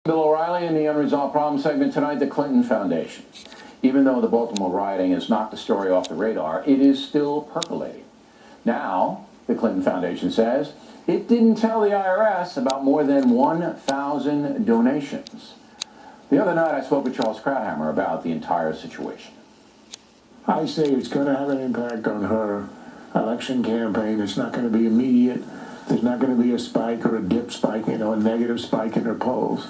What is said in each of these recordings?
Bill O'Reilly in the Unresolved Problem segment tonight, the Clinton Foundation. Even though the Baltimore rioting has knocked the story off the radar, it is still percolating. Now, the Clinton Foundation says it didn't tell the IRS about more than 1,000 donations. The other night, I spoke with Charles Krauthammer about the entire situation. I say it's going to have an impact on her election campaign. It's not going to be immediate. There's not going to be a spike or a dip spike, a negative spike in her polls.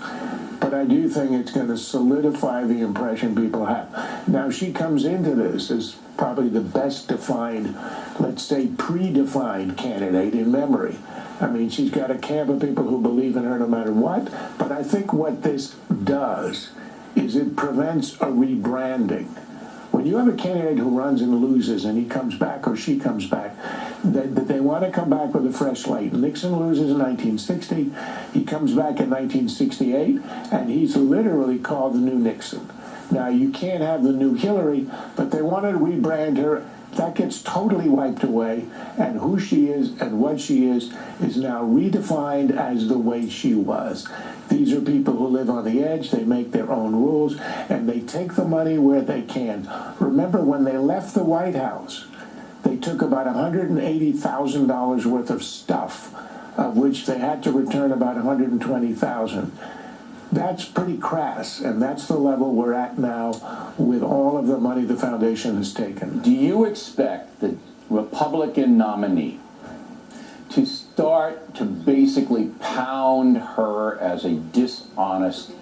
But I do think it's going to solidify the impression people have. Now, she comes into this as probably the best defined, let's say predefined candidate in memory. I mean, she's got a camp of people who believe in her no matter what. But I think what this does is it prevents a rebranding. When you have a candidate who runs and loses and he comes back or she comes back, they want to come back with a fresh slate. Nixon loses in 1960. He comes back in 1968, and he's literally called the new Nixon. Now, you can't have the new Hillary, but they want to rebrand her. That gets totally wiped away, and who she is and what she is now redefined as the way she was. These are people who live on the edge, they make their own rules, and they take the money where they can. Remember, when they left the White House, they took about $180,000 worth of stuff, of which they had to return about $120,000. That's pretty crass, and that's the level we're at now with all of the money the foundation has taken. Do you expect the Republican nominee to start to basically pound her as a dishonest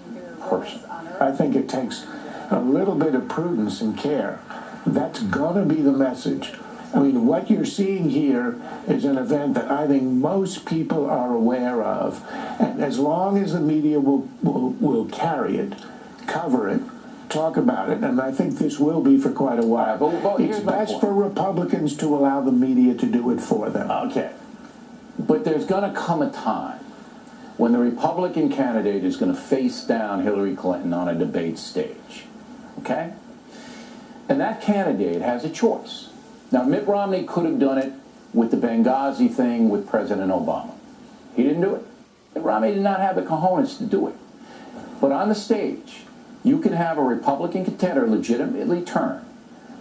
person? I think it takes a little bit of prudence and care. That's going to be the message. I mean, what you're seeing here is an event that I think most people are aware of. And as long as the media will carry it, cover it, talk about it, and I think this will be for quite a while. But it's best for Republicans to allow the media to do it for them. Okay. But there's going to come a time when the Republican candidate is going to face down Hillary Clinton on a debate stage. Okay? And that candidate has a choice. Now, Mitt Romney could have done it with the Benghazi thing with President Obama. He didn't do it. Mitt Romney did not have the cojones to do it. But on the stage, you can have a Republican contender legitimately turn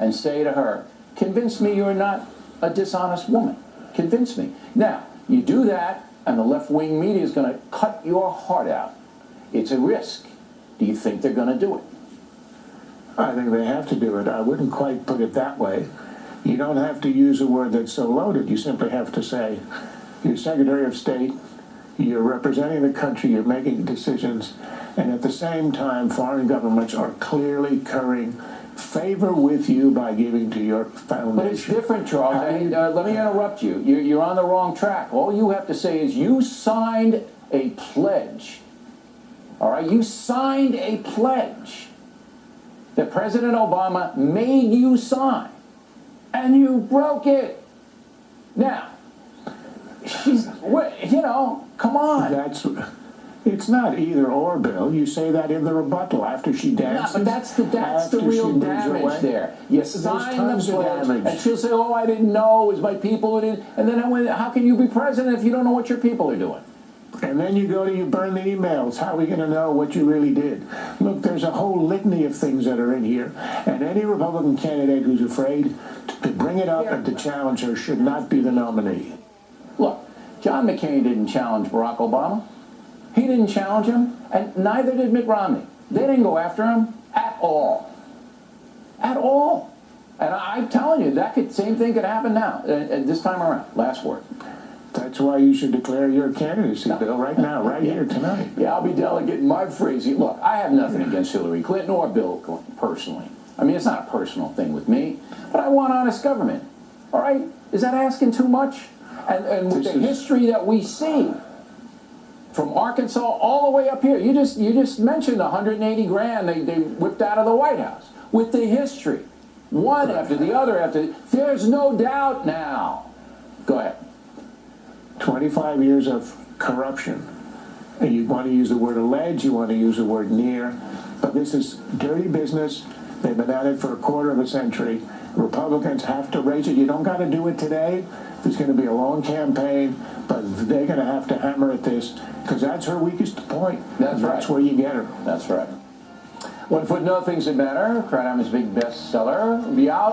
and say to her, convince me you're not a dishonest woman. Convince me. Now, you do that, and the left-wing media is going to cut your heart out. It's a risk. Do you think they're going to do it? I think they have to do it. I wouldn't quite put it that way. You don't have to use a word that's so loaded. You simply have to say, you're Secretary of State, you're representing the country, you're making decisions, and at the same time, foreign governments are clearly currying favor with you by giving to your foundation. But it's different, Charles. Let me interrupt you. You're on the wrong track. All you have to say is you signed a pledge. All right? You signed a pledge that President Obama made you sign. And you broke it. Now, come on. It's not either or, Bill. You say that in the rebuttal after she dances. No, but that's the real damage there. You sign the pledge, and she'll say, "Oh, I didn't know. It was my people who didn't." And then how can you be president if you don't know what your people are doing? And then you burn the emails. How are we going to know what you really did? Look, there's a whole litany of things that are in here, and any Republican candidate who's afraid to bring it up and to challenge her should not be the nominee. Look, John McCain didn't challenge Barack Obama. He didn't challenge him, and neither did Mitt Romney. They didn't go after him at all. At all. And I'm telling you, same thing could happen now, this time around. Last word. That's why you should declare your candidacy, Bill, right now, right here, tonight. Yeah, I'll be delegating my phrasing. Look, I have nothing against Hillary Clinton or Bill Clinton personally. I mean, it's not a personal thing with me, but I want honest government. All right? Is that asking too much? And with the history that we see, from Arkansas all the way up here, you just mentioned the 180 grand they whipped out of the White House. With the history, one after the other there's no doubt now. Go ahead. 25 years of corruption. And you want to use the word allege, you want to use the word near, but this is dirty business. They've been at it for a quarter of a century. Republicans have to raise it. You don't got to do it today. There's going to be a long campaign, but they're going to have to hammer at this because that's her weakest point. That's right. That's where you get her. That's right. One footnote, Things That Matter, Krauthammer's big bestseller, will be out